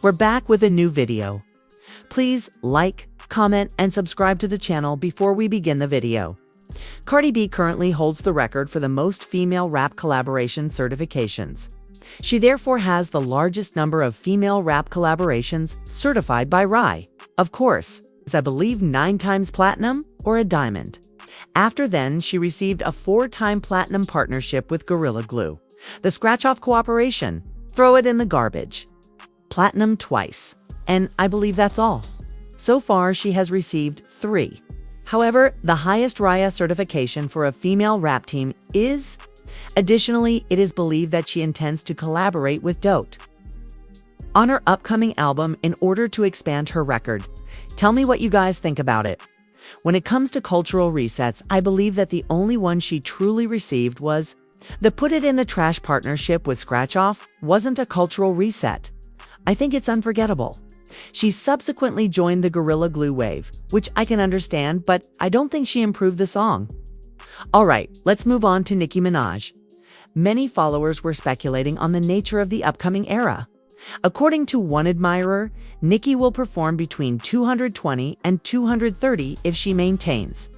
We're back with a new video. Please like, comment, and subscribe to the channel before we begin the video. Cardi B currently holds the record for the most female rap collaboration certifications. She therefore has the largest number of female rap collaborations certified by RAI. Of course, it's I believe 9 times platinum or a diamond. After then, she received a 4-time platinum partnership with Gorilla Glue. The scratch-off cooperation, throw it in the garbage. Platinum twice. And I believe that's all. So far, she has received 3. However, the highest RAI certification for a female rap team is... Additionally, it is believed that she intends to collaborate with Doja on her upcoming album in order to expand her record. Tell me what you guys think about it. When it comes to cultural resets, I believe that the only one she truly received was the Put It in the Trash partnership with Scratch Off wasn't a cultural reset. I think it's unforgettable. She subsequently joined the Gorilla Glue wave, which I can understand, but I don't think she improved the song. Alright, let's move on to Nicki Minaj. Many followers were speculating on the nature of the upcoming era. According to one admirer, Nicki will perform between 220 and 230 if she maintains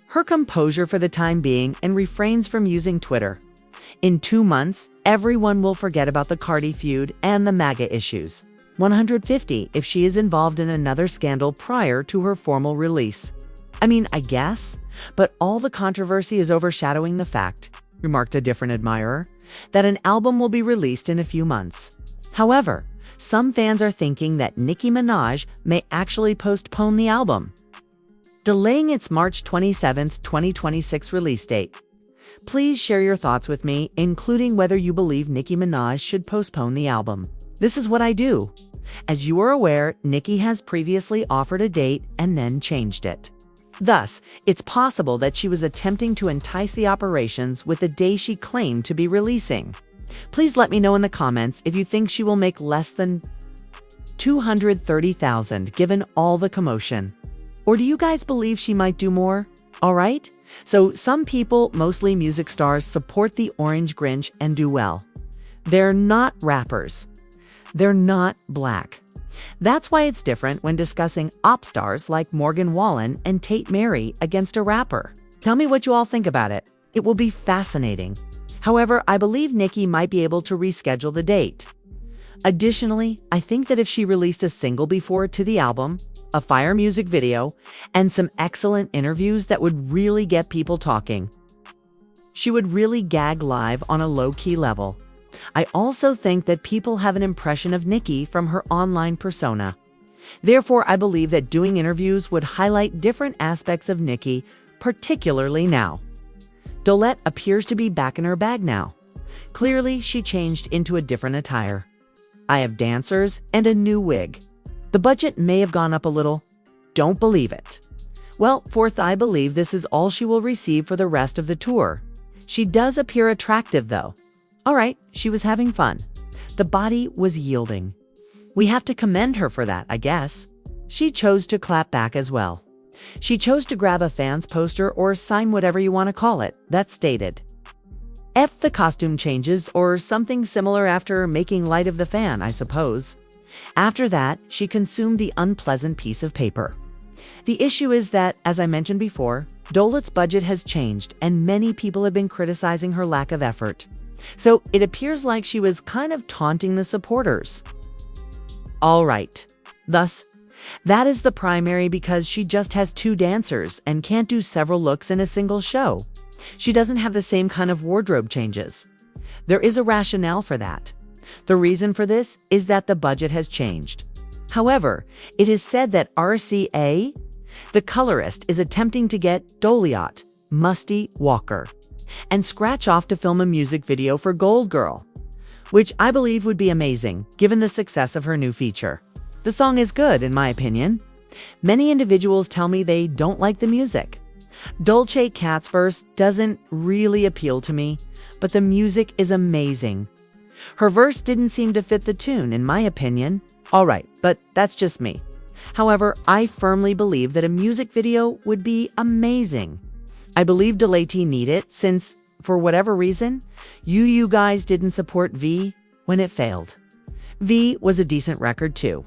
her composure for the time being and refrains from using Twitter. In 2 months, everyone will forget about the Cardi feud and the MAGA issues. 150 if she is involved in another scandal prior to her formal release. I mean, I guess, but all the controversy is overshadowing the fact, remarked a different admirer, that an album will be released in a few months. However, some fans are thinking that Nicki Minaj may actually postpone the album, delaying its March 27, 2026 release date. Please share your thoughts with me, including whether you believe Nicki Minaj should postpone the album. This is what I do. As you are aware, Nicki has previously offered a date and then changed it. Thus, it's possible that she was attempting to entice the operations with the day she claimed to be releasing. Please let me know in the comments if you think she will make less than $230,000 given all the commotion. Or do you guys believe she might do more? Alright? So some people, mostly music stars, support the Orange Grinch and do well. They're not rappers. They're not black. That's why it's different when discussing op stars like Morgan Wallen and Tate Mary against a rapper. Tell me what you all think about it. It will be fascinating. However, I believe Nicki might be able to reschedule the date. Additionally, I think that if she released a single before to the album, a fire music video, and some excellent interviews that would really get people talking, she would really gag live on a low-key level. I also think that people have an impression of Nicki from her online persona. Therefore, I believe that doing interviews would highlight different aspects of Nicki, particularly now. Doja appears to be back in her bag now. Clearly, she changed into a different attire. I have dancers and a new wig. The budget may have gone up a little. Don't believe it. Well, fourth, I believe this is all she will receive for the rest of the tour. She does appear attractive though. Alright, she was having fun. The body was yielding. We have to commend her for that, I guess. She chose to clap back as well. She chose to grab a fan's poster or sign, whatever you want to call it, that stated F the costume changes or something similar after making light of the fan, I suppose. After that, she consumed the unpleasant piece of paper. The issue is that, as I mentioned before, Doja's budget has changed and many people have been criticizing her lack of effort. So it appears like she was kind of taunting the supporters. Alright. Thus, that is the primary because she just has 2 dancers and can't do several looks in a single show. She doesn't have the same kind of wardrobe changes. There is a rationale for that. The reason for this is that the budget has changed. However, it is said that RCA, the colorist, is attempting to get Doja, Musty Walker, and Scratch Off to film a music video for Gold Girl, which I believe would be amazing given the success of her new feature. The song is good, in my opinion. Many individuals tell me they don't like the music. Dolce Cat's verse doesn't really appeal to me, but the music is amazing. Her verse didn't seem to fit the tune, in my opinion. Alright, but that's just me. However, I firmly believe that a music video would be amazing. I believe Doja need it since, for whatever reason, you guys didn't support V when it failed. V was a decent record too.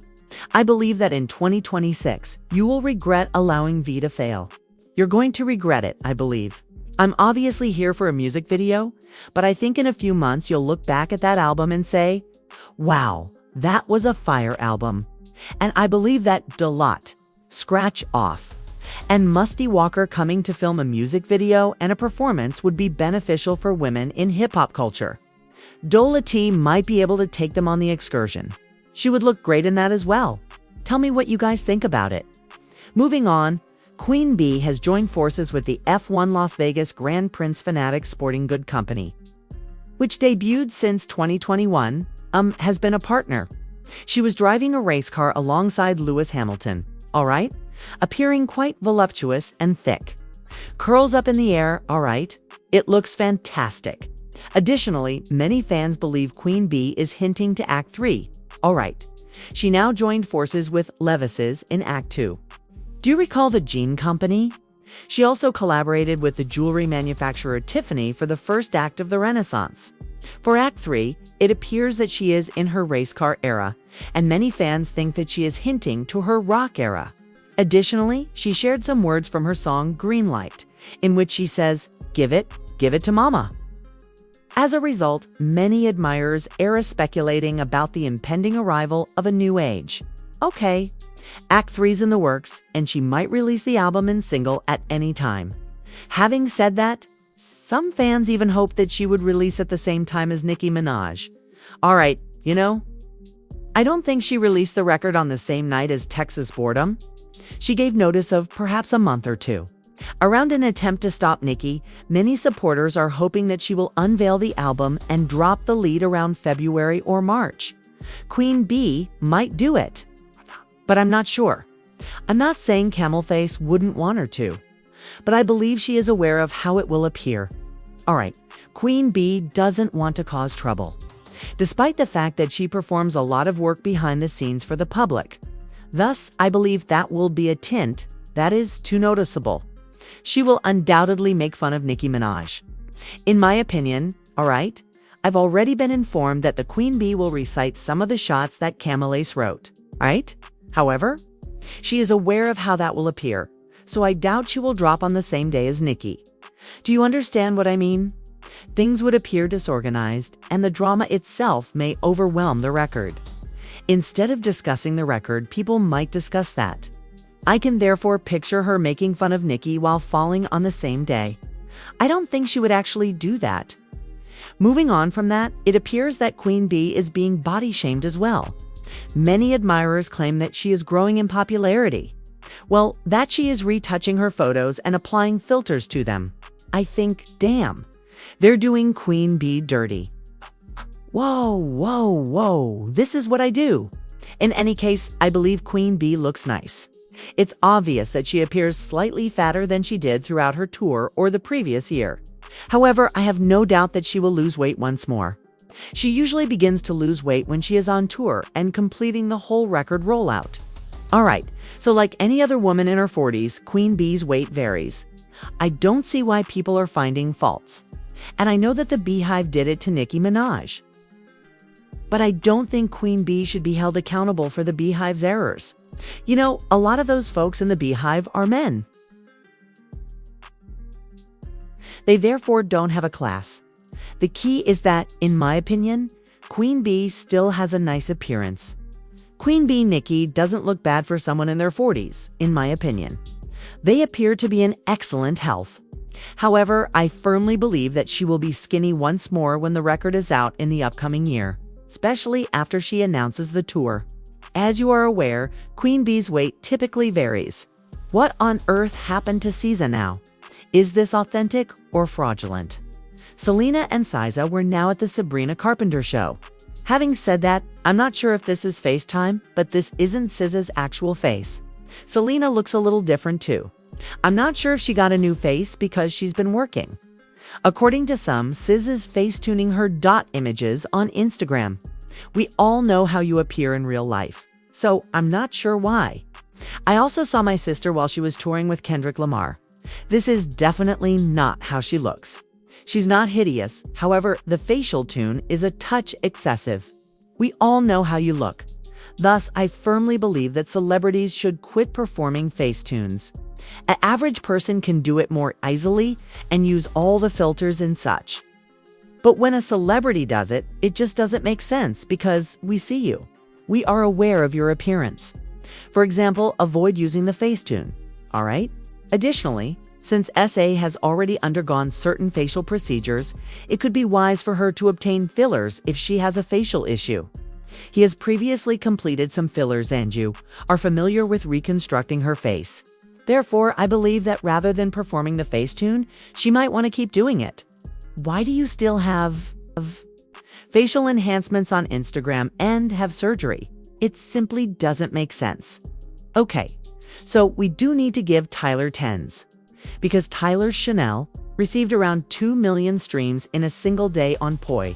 I believe that in 2026, you will regret allowing V to fail. You're going to regret it, I believe. I'm obviously here for a music video, but I think in a few months you'll look back at that album and say, wow, that was a fire album. And I believe that Dot, Scratch Off, and Musty Walker coming to film a music video and a performance would be beneficial for women in hip-hop culture. Doja T might be able to take them on the excursion. She would look great in that as well. Tell me what you guys think about it. Moving on, Queen B has joined forces with the F1 Las Vegas Grand Prix Fanatics Sporting Good Company, which debuted since 2021, has been a partner. She was driving a race car alongside Lewis Hamilton, all right? Appearing quite voluptuous and thick. Curls up in the air, all right? It looks fantastic. Additionally, many fans believe Queen B is hinting to Act 3, all right? She now joined forces with Levi's in Act 2. Do you recall the Jean Company? She also collaborated with the jewelry manufacturer Tiffany for the first act of the Renaissance. For Act 3, it appears that she is in her race car era, and many fans think that she is hinting to her rock era. Additionally, she shared some words from her song Green Light, in which she says, give it to mama. As a result, many admirers are speculating about the impending arrival of a new age. Okay, Act 3's in the works, and she might release the album and single at any time. Having said that, some fans even hope that she would release at the same time as Nicki Minaj. Alright, I don't think she released the record on the same night as Texas Boredom. She gave notice of perhaps a month or two. Around an attempt to stop Nicki, many supporters are hoping that she will unveil the album and drop the lead around February or March. Queen B might do it, but I'm not sure. I'm not saying Camelface wouldn't want her to, but I believe she is aware of how it will appear. Alright, Queen B doesn't want to cause trouble, despite the fact that she performs a lot of work behind the scenes for the public. Thus, I believe that will be a tint that is too noticeable. She will undoubtedly make fun of Nicki Minaj. In my opinion, alright, I've already been informed that the Queen Bee will recite some of the shots that Camelface wrote, right? However, she is aware of how that will appear, so I doubt she will drop on the same day as Nicki. Do you understand what I mean? Things would appear disorganized, and the drama itself may overwhelm the record. Instead of discussing the record, people might discuss that. I can therefore picture her making fun of Nicki while falling on the same day. I don't think she would actually do that. Moving on from that, it appears that Queen Bee is being body-shamed as well. Many admirers claim that she is growing in popularity. Well, that she is retouching her photos and applying filters to them. I think, damn, they're doing Queen Bee dirty. Whoa, this is what I do. In any case, I believe Queen Bee looks nice. It's obvious that she appears slightly fatter than she did throughout her tour or the previous year. However, I have no doubt that she will lose weight once more. She usually begins to lose weight when she is on tour and completing the whole record rollout. Alright, so like any other woman in her 40s, Queen Bee's weight varies. I don't see why people are finding faults. And I know that the Beehive did it to Nicki Minaj. But I don't think Queen Bee should be held accountable for the Beehive's errors. A lot of those folks in the Beehive are men. They therefore don't have a class. The key is that, in my opinion, Queen Bee still has a nice appearance. Queen Bee Nicki doesn't look bad for someone in their 40s, in my opinion. They appear to be in excellent health. However, I firmly believe that she will be skinny once more when the record is out in the upcoming year, especially after she announces the tour. As you are aware, Queen Bee's weight typically varies. What on earth happened to SZA now? Is this authentic or fraudulent? Selena and SZA were now at the Sabrina Carpenter show. Having said that, I'm not sure if this is FaceTime, but this isn't SZA's actual face. Selena looks a little different too. I'm not sure if she got a new face because she's been working. According to some, SZA's face-tuning her dot images on Instagram. We all know how you appear in real life, so I'm not sure why. I also saw my sister while she was touring with Kendrick Lamar. This is definitely not how she looks. She's not hideous, however, the facial tune is a touch excessive. We all know how you look. Thus, I firmly believe that celebrities should quit performing Facetunes. An average person can do it more easily and use all the filters and such. But when a celebrity does it, it just doesn't make sense because we see you. We are aware of your appearance. For example, avoid using the Facetune, all right? Additionally, since SA has already undergone certain facial procedures, it could be wise for her to obtain fillers if she has a facial issue. He has previously completed some fillers and you are familiar with reconstructing her face. Therefore, I believe that rather than performing the Facetune, she might want to keep doing it. Why do you still have facial enhancements on Instagram and have surgery? It simply doesn't make sense. Okay, so we do need to give Tyler tens. Because Tyler's Chanel received around 2 million streams in a single day on Poi.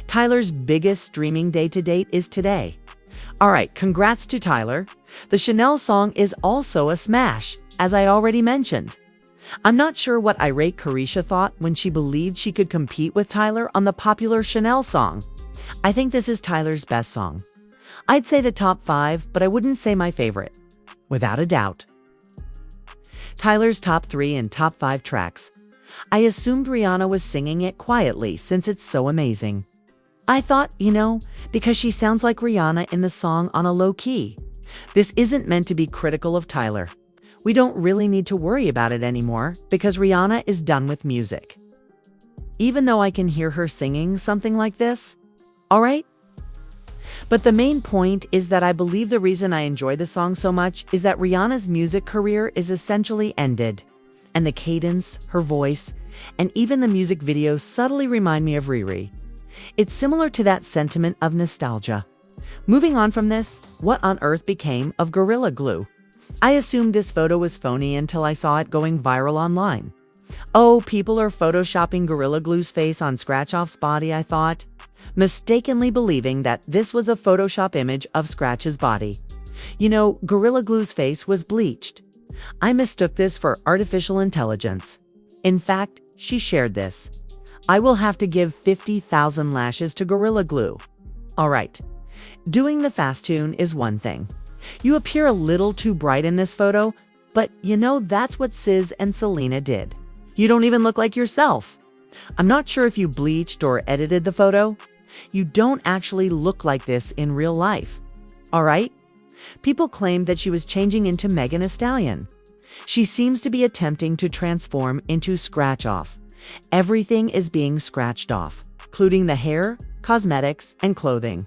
Tyler's biggest streaming day to date is today. Alright, congrats to Tyler. The Chanel song is also a smash, as I already mentioned. I'm not sure what irate Carisha thought when she believed she could compete with Tyler on the popular Chanel song. I think this is Tyler's best song. I'd say the top 5, but I wouldn't say my favorite. Without a doubt. Tyler's top 3 and top 5 tracks. I assumed Rihanna was singing it quietly since it's so amazing. I thought, because she sounds like Rihanna in the song on a low key. This isn't meant to be critical of Tyler. We don't really need to worry about it anymore because Rihanna is done with music. Even though I can hear her singing something like this, alright? But the main point is that I believe the reason I enjoy the song so much is that Rihanna's music career is essentially ended. And the cadence, her voice, and even the music video subtly remind me of Riri. It's similar to that sentiment of nostalgia. Moving on from this, what on earth became of Gorilla Glue? I assumed this photo was phony until I saw it going viral online. Oh, people are photoshopping Gorilla Glue's face on Scratch-Off's body, I thought, mistakenly believing that this was a Photoshop image of Scratch's body. Gorilla Glue's face was bleached. I mistook this for artificial intelligence. In fact, she shared this. I will have to give 50,000 lashes to Gorilla Glue. Alright, doing the Facetune is one thing. You appear a little too bright in this photo, but that's what Sis and Selena did. You don't even look like yourself. I'm not sure if you bleached or edited the photo. You don't actually look like this in real life. Alright? People claim that she was changing into Megan Thee Stallion. She seems to be attempting to transform into Scratch-Off. Everything is being scratched off, including the hair, cosmetics, and clothing.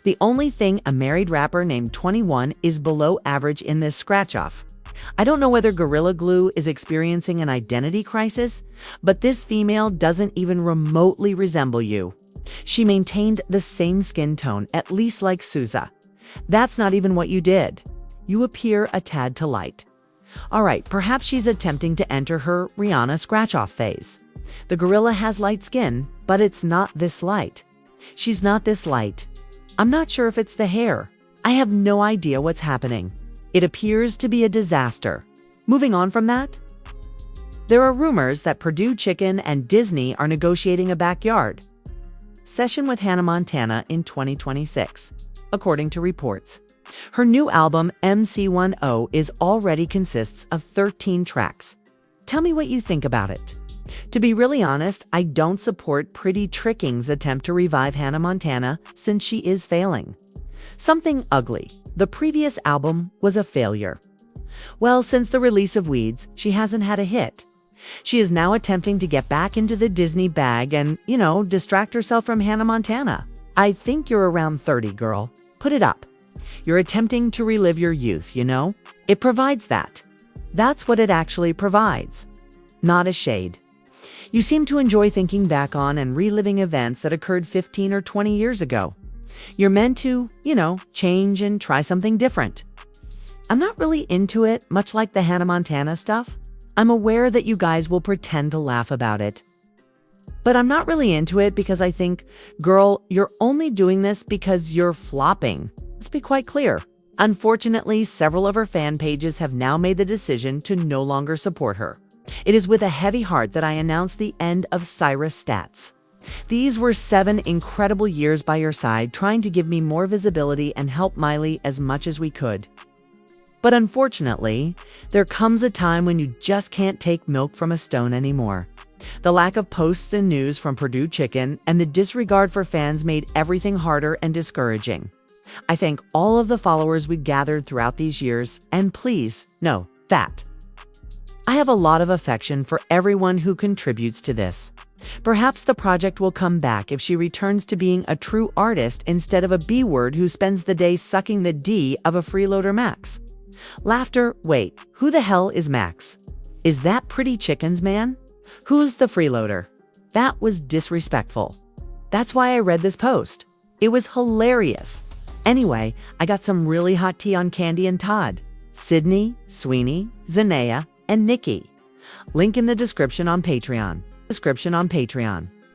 The only thing a married rapper named 21 is below average in this scratch-off. I don't know whether Gorilla Glue is experiencing an identity crisis, but this female doesn't even remotely resemble you. She maintained the same skin tone, at least like Sousa. That's not even what you did. You appear a tad too light. Alright, perhaps she's attempting to enter her Rihanna scratch-off phase. The gorilla has light skin, but it's not this light. She's not this light. I'm not sure if it's the hair. I have no idea what's happening. It appears to be a disaster. Moving on from that, there are rumors that Purdue Chicken and Disney are negotiating a backyard session with Hannah Montana in 2026, according to reports. Her new album, MC10, already consists of 13 tracks. Tell me what you think about it. To be really honest, I don't support Pretty Tricking's attempt to revive Hannah Montana since she is failing. Something Ugly, the previous album, was a failure. Well, since the release of Weeds, she hasn't had a hit. She is now attempting to get back into the Disney bag and, distract herself from Hannah Montana. I think you're around 30, girl. Put it up. You're attempting to relive your youth, It provides that. That's what it actually provides. Not a shade. You seem to enjoy thinking back on and reliving events that occurred 15 or 20 years ago. You're meant to, change and try something different. I'm not really into it, much like the Hannah Montana stuff. I'm aware that you guys will pretend to laugh about it. But I'm not really into it because I think, girl, you're only doing this because you're flopping. Let's be quite clear. Unfortunately, several of her fan pages have now made the decision to no longer support her. It is with a heavy heart that I announce the end of Cyrus Stats. These were 7 incredible years by your side, trying to give me more visibility and help Miley as much as we could. But unfortunately, there comes a time when you just can't take milk from a stone anymore. The lack of posts and news from Purdue Chicken and the disregard for fans made everything harder and discouraging. I thank all of the followers we gathered throughout these years, and please know that I have a lot of affection for everyone who contributes to this. Perhaps the project will come back if she returns to being a true artist instead of a B-word who spends the day sucking the D of a freeloader Max. Laughter, wait, who the hell is Max? Is that Pretty Chicken's man? Who's the freeloader? That was disrespectful. That's why I read this post. It was hilarious. Anyway, I got some really hot tea on Candy and Todd, Sydney, Sweeney, Zanea, and Nicki. Link in the description on Patreon.